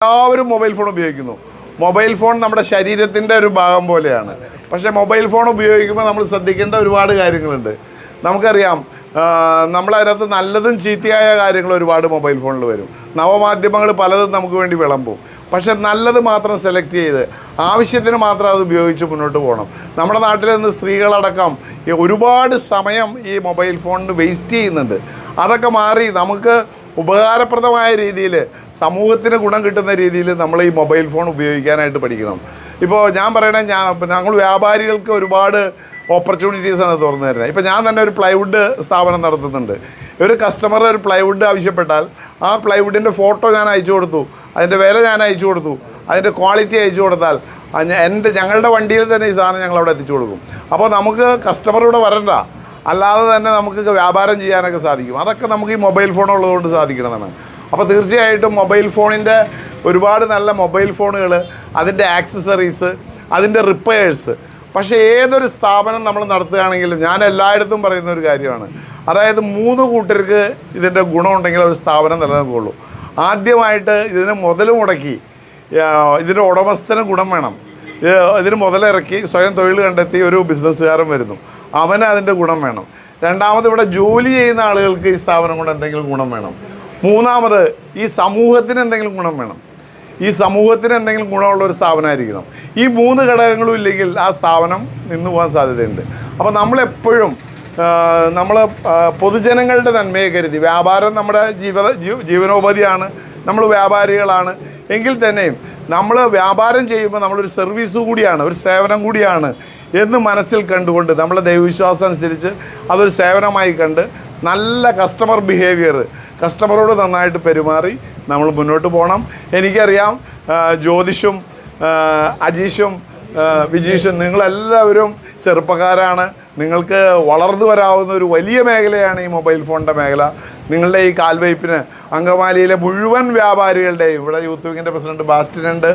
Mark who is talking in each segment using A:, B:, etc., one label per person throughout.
A: എല്ലാവരും mobile phone ഉപയോഗിക്കുന്നു. Mobile phone നമ്മുടെ ശരീരത്തിൻ്റെ ഒരു ഭാഗം പോലെയാണ്. പക്ഷേ മൊബൈൽ ഫോൺ ഉപയോഗിക്കുമ്പോൾ നമ്മൾ ശ്രദ്ധിക്കേണ്ട ഒരുപാട് കാര്യങ്ങളുണ്ട്. നമുക്കറിയാം, നമ്മളതിനകത്ത് നല്ലതും ചീത്തയായ കാര്യങ്ങൾ ഒരുപാട് മൊബൈൽ ഫോണിൽ വരും. നവമാധ്യമങ്ങൾ പലതും നമുക്ക് വേണ്ടി വിളമ്പും. പക്ഷെ നല്ലത് മാത്രം സെലക്ട് ചെയ്ത് ആവശ്യത്തിന് മാത്രം അത് ഉപയോഗിച്ച് മുന്നോട്ട് പോകണം. നമ്മുടെ നാട്ടിൽ നിന്ന് സ്ത്രീകളടക്കം ഒരുപാട് സമയം ഈ മൊബൈൽ ഫോണിന് വേസ്റ്റ് ചെയ്യുന്നുണ്ട്. അതൊക്കെ മാറി നമുക്ക് ഉപകാരപ്രദമായ രീതിയിൽ, സമൂഹത്തിന് ഗുണം കിട്ടുന്ന രീതിയിൽ നമ്മൾ ഈ മൊബൈൽ ഫോൺ ഉപയോഗിക്കാനായിട്ട് പഠിക്കണം. ഇപ്പോൾ ഞാൻ പറയണേ, ഞങ്ങൾ വ്യാപാരികൾക്ക് ഒരുപാട് ഓപ്പർച്യൂണിറ്റീസാണ് തുറന്നു തരുന്നത്. ഇപ്പോൾ ഞാൻ തന്നെ ഒരു പ്ലൈവുഡ് സ്ഥാപനം നടത്തുന്നുണ്ട്. ഒരു കസ്റ്റമർ ഒരു പ്ലൈവുഡ് ആവശ്യപ്പെട്ടാൽ ആ പ്ലൈവുഡിൻ്റെ ഫോട്ടോ ഞാൻ അയച്ചു കൊടുത്തു, അതിൻ്റെ വില ഞാൻ അയച്ചു കൊടുത്തു, അതിൻ്റെ ക്വാളിറ്റി അയച്ചു കൊടുത്താൽ ഞങ്ങളുടെ വണ്ടിയിൽ തന്നെ ഈ സാധനം ഞങ്ങളവിടെ എത്തിച്ചു കൊടുക്കും. അപ്പോൾ നമുക്ക് കസ്റ്റമർ ഇവിടെ വരണ്ട, അല്ലാതെ തന്നെ നമുക്ക് വ്യാപാരം ചെയ്യാനൊക്കെ സാധിക്കും. അതൊക്കെ നമുക്ക് ഈ മൊബൈൽ ഫോൺ ഉള്ളതുകൊണ്ട് സാധിക്കണമെന്നാണ്. അപ്പോൾ തീർച്ചയായിട്ടും മൊബൈൽ ഫോണിൻ്റെ ഒരുപാട് നല്ല മൊബൈൽ ഫോണുകൾ, അതിൻ്റെ ആക്സസറീസ്, അതിൻ്റെ റിപ്പയേഴ്സ്. പക്ഷേ ഏതൊരു സ്ഥാപനം നമ്മൾ നടത്തുകയാണെങ്കിലും ഞാൻ എല്ലായിടത്തും പറയുന്ന ഒരു കാര്യമാണ്, അതായത് 3 കൂട്ടർക്ക് ഇതിൻ്റെ ഗുണമുണ്ടെങ്കിൽ ഒരു സ്ഥാപനം നിലനിൽക്കുള്ളൂ. ആദ്യമായിട്ട് ഇതിന് മുതൽ മുടക്കി ഇതിൻ്റെ ഉടമസ്ഥന് ഗുണം വേണം. ഇതിന് മുതലിറക്കി സ്വയം തൊഴിൽ കണ്ടെത്തി ഒരു ബിസിനസ്സുകാരൻ വരുന്നു, അവന് അതിൻ്റെ ഗുണം വേണം. രണ്ടാമത് ഇവിടെ ജോലി ചെയ്യുന്ന ആളുകൾക്ക് ഈ സ്ഥാപനം കൊണ്ട് എന്തെങ്കിലും ഗുണം വേണം. മൂന്നാമത് ഈ സമൂഹത്തിന് എന്തെങ്കിലും ഗുണം വേണം. ഈ സമൂഹത്തിന് എന്തെങ്കിലും ഗുണമുള്ള ഒരു സ്ഥാപനമായിരിക്കണം. ഈ 3 ഘടകങ്ങളും ഇല്ലെങ്കിൽ ആ സ്ഥാപനം നിന്നു പോകാൻ സാധ്യതയുണ്ട്. അപ്പോൾ നമ്മളെപ്പോഴും നമ്മൾ പൊതുജനങ്ങളുടെ നന്മയെ കരുതി, വ്യാപാരം നമ്മുടെ ജീവനോപാധിയാണ്, നമ്മൾ വ്യാപാരികളാണ് എങ്കിൽ തന്നെയും നമ്മൾ വ്യാപാരം ചെയ്യുമ്പോൾ നമ്മളൊരു സർവീസ് കൂടിയാണ്, ഒരു സേവനം കൂടിയാണ് എന്ന് മനസ്സിൽ കണ്ടുകൊണ്ട് നമ്മളെ ദൈവവിശ്വാസം അനുസരിച്ച് അതൊരു സേവനമായി കണ്ട് നല്ല കസ്റ്റമർ ബിഹേവിയർ, കസ്റ്റമറോട് നന്നായിട്ട് പെരുമാറി നമ്മൾ മുന്നോട്ട് പോകണം. എനിക്കറിയാം, ജ്യോതിഷും അജീഷും വിജീഷും നിങ്ങളെല്ലാവരും ചെറുപ്പക്കാരാണ്. നിങ്ങൾക്ക് വളർന്നു വരാവുന്ന ഒരു വലിയ മേഖലയാണ് ഈ മൊബൈൽ ഫോണിൻ്റെ മേഖല. നിങ്ങളുടെ ഈ കാൽവയ്പ്പിന് അങ്കമാലിയിലെ മുഴുവൻ വ്യാപാരികളുടെയും, ഇവിടെ യൂത്ത് വിങ്ങിൻ്റെ പ്രസിഡന്റ് ബാസ്റ്റിനുണ്ട്,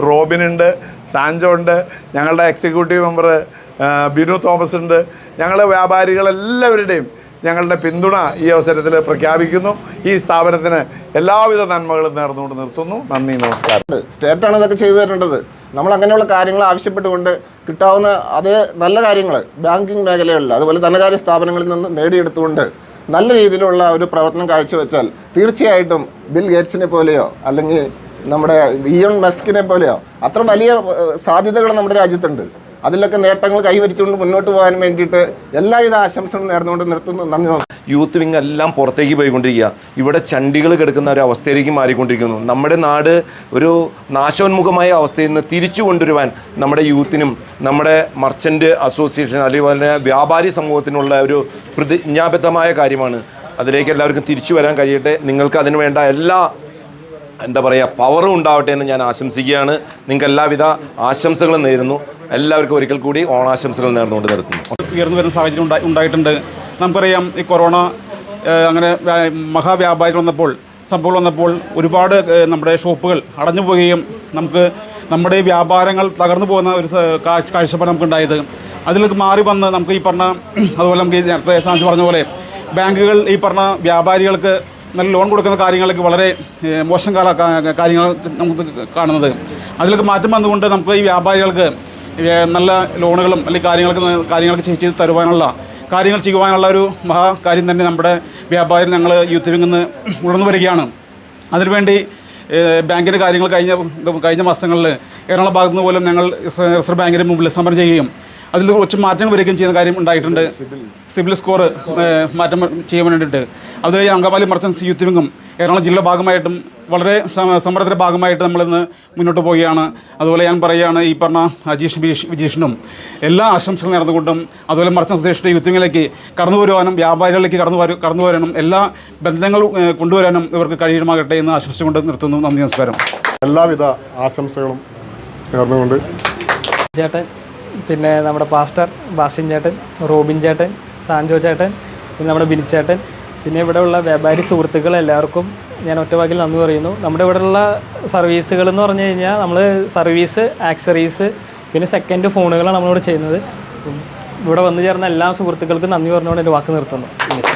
A: റോബിനുണ്ട്, സാൻജോ ഉണ്ട്, ഞങ്ങളുടെ എക്സിക്യൂട്ടീവ് മെമ്പർ ബിനു തോമസ് ഉണ്ട്, ഞങ്ങൾ വ്യാപാരികളെല്ലാവരുടെയും ഞങ്ങളുടെ പിന്തുണ ഈ അവസരത്തിൽ പ്രഖ്യാപിക്കുന്നു. ഈ സ്ഥാപനത്തിന് എല്ലാവിധ നന്മകളും നേർന്നുകൊണ്ട് നിർത്തുന്നു. നന്ദി, നമസ്കാരം.
B: സ്റ്റേറ്റാണ് ഇതൊക്കെ ചെയ്തു തരേണ്ടത്. നമ്മൾ അങ്ങനെയുള്ള കാര്യങ്ങൾ ആവശ്യപ്പെട്ടുകൊണ്ട് കിട്ടാവുന്ന അതേ നല്ല കാര്യങ്ങൾ ബാങ്കിങ് മേഖലകളിൽ, അതുപോലെ ധനകാര്യ സ്ഥാപനങ്ങളിൽ നിന്ന് നേടിയെടുത്തുകൊണ്ട് നല്ല രീതിയിലുള്ള ഒരു പ്രവർത്തനം കാഴ്ചവെച്ചാൽ തീർച്ചയായിട്ടും ബിൽ ഗേറ്റ്സിനെ പോലെയോ അല്ലെങ്കിൽ നമ്മുടെ ഇയോൺ മസ്കിനെ പോലെയോ അത്ര വലിയ സാധ്യതകൾ നമ്മുടെ രാജ്യത്തുണ്ട്. അതിലൊക്കെ നേട്ടങ്ങൾ കൈവരിച്ചുകൊണ്ട് മുന്നോട്ട് പോകാൻ വേണ്ടിയിട്ട് എല്ലാവിധ ആശംസകളും നേർന്നുകൊണ്ട് നിർത്തുന്നു. നന്ദി.
C: യൂത്ത് വിങ് എല്ലാം പുറത്തേക്ക് പോയിക്കൊണ്ടിരിക്കുക. ഇവിടെ ചണ്ടികൾ കിടക്കുന്ന ഒരു അവസ്ഥയിലേക്ക് മാറിക്കൊണ്ടിരിക്കുന്നു. നമ്മുടെ നാട് ഒരു നാശോന്മുഖമായ അവസ്ഥയിൽ നിന്ന് തിരിച്ചു കൊണ്ടുവരുവാൻ നമ്മുടെ യൂത്തിനും നമ്മുടെ മർച്ചൻ്റ് അസോസിയേഷൻ അതുപോലെ വ്യാപാരി സമൂഹത്തിനുള്ള ഒരു പ്രതിജ്ഞാബദ്ധമായ കാര്യമാണ്. അതിലേക്ക് എല്ലാവർക്കും തിരിച്ചു വരാൻ കഴിയട്ടെ. നിങ്ങൾക്ക് അതിന് വേണ്ട എല്ലാ പവറും ഉണ്ടാവട്ടെ എന്ന് ഞാൻ ആശംസിക്കുകയാണ്. നിങ്ങൾക്ക് എല്ലാവിധ ആശംസകളും നേരുന്നു. എല്ലാവർക്കും ഒരിക്കൽ കൂടി ഓണാശംസകൾ നേർന്നുകൊണ്ട് നിർത്തുന്നു.
D: ഉയർന്നു വരുന്ന സാഹചര്യം ഉണ്ടായിട്ടുണ്ട്. നമുക്കറിയാം, ഈ കൊറോണ അങ്ങനെ മഹാവ്യാപാരി വന്നപ്പോൾ ഒരുപാട് നമ്മുടെ ഷോപ്പുകൾ അടഞ്ഞു പോവുകയും നമ്മുടെ വ്യാപാരങ്ങൾ തകർന്നു പോകുന്ന ഒരു കാഴ്ചപ്പാട് നമുക്കുണ്ടായത്. അതിലേക്ക് മാറി വന്ന് നമുക്ക് ഈ പറഞ്ഞ, അതുപോലെ നമുക്ക് ഈ നേരത്തെ സാധിച്ചു പറഞ്ഞ പോലെ ബാങ്കുകൾ ഈ പറഞ്ഞ വ്യാപാരികൾക്ക് നല്ല ലോൺ കൊടുക്കുന്ന കാര്യങ്ങൾക്ക് വളരെ മോശം കാര്യങ്ങൾ നമുക്ക് കാണുന്നത്. അതിലേക്ക് മാറ്റം വന്നുകൊണ്ട് നമുക്ക് ഈ വ്യാപാരികൾക്ക് നല്ല ലോണുകളും അല്ലെങ്കിൽ കാര്യങ്ങൾക്ക് ചെയ്ത് തരുവാനുള്ള കാര്യങ്ങൾ ചെയ്യുവാനുള്ള ഒരു മഹാകാര്യം തന്നെ നമ്മുടെ വ്യാപാരം ഞങ്ങൾ യൂത്ത് വിങ്ങിൽ നിന്ന് ഉണർന്നു വരികയാണ്. അതിനുവേണ്ടി ബാങ്കിൻ്റെ കാര്യങ്ങൾ കഴിഞ്ഞ മാസങ്ങളിൽ എറണാകുളം ഭാഗത്തു നിന്ന് പോലും ഞങ്ങൾ റിസർവ് ബാങ്കിന് മുമ്പിൽ സമരം ചെയ്യുകയും അതിൽ കുറച്ച് മാറ്റങ്ങൾ വരികയും ചെയ്യുന്ന കാര്യം ഉണ്ടായിട്ടുണ്ട്. സിബിൽ സ്കോർ മാറ്റം ചെയ്യാൻ വേണ്ടിയിട്ട് അതുവഴി അങ്കമാലി മർച്ചൻസ് യൂത്ത് വിങ്ങും എറണാകുളം ജില്ല ഭാഗമായിട്ടും വളരെ സമരത്തിൻ്റെ ഭാഗമായിട്ട് നമ്മളിന്ന് മുന്നോട്ട് പോവുകയാണ്. അതുപോലെ ഞാൻ പറയുകയാണ്, ഈ പറഞ്ഞ വിജീഷിനും എല്ലാ ആശംസകളും നേർന്നുകൊണ്ടും അതുപോലെ മർച്ചൻസ് ദേശീയ യൂത്ത് വിങ്ങിലേക്ക് കടന്നു വരുവാനും വ്യാപാരികളിലേക്ക് കടന്നു വരാനും എല്ലാ ബന്ധങ്ങൾ കൊണ്ടുവരാനും ഇവർക്ക് കഴിയുമാകട്ടെ എന്ന് ആശംസിച്ചുകൊണ്ട് നിർത്തുന്നു. നന്ദി, നമസ്കാരം.
E: എല്ലാവിധ ആശംസകളും നേർന്നുകൊണ്ട്
F: ചേട്ടൻ, പിന്നെ നമ്മുടെ പാസ്റ്റർ ബാസിൻ ചേട്ടൻ, റോബിൻ ചേട്ടൻ, സാൻജോ ചേട്ടൻ, പിന്നെ നമ്മുടെ ബിനിച്ചേട്ടൻ, പിന്നെ ഇവിടെയുള്ള വ്യാപാരി സുഹൃത്തുക്കൾ എല്ലാവർക്കും ഞാൻ ഒറ്റവാക്കിൽ നന്ദി പറയുന്നു. നമ്മുടെ ഇവിടെയുള്ള സർവീസുകൾ എന്ന് പറഞ്ഞു കഴിഞ്ഞാൽ നമ്മൾ സർവീസ്, ആക്സറീസ്, പിന്നെ സെക്കൻഡ് ഫോണുകളാണ് നമ്മളിവിടെ ചെയ്യുന്നത്. ഇവിടെ വന്നു ചേർന്ന എല്ലാ സുഹൃത്തുക്കൾക്കും നന്ദി പറഞ്ഞുകൊണ്ട് എൻ്റെ വാക്ക് നിർത്തുന്നു.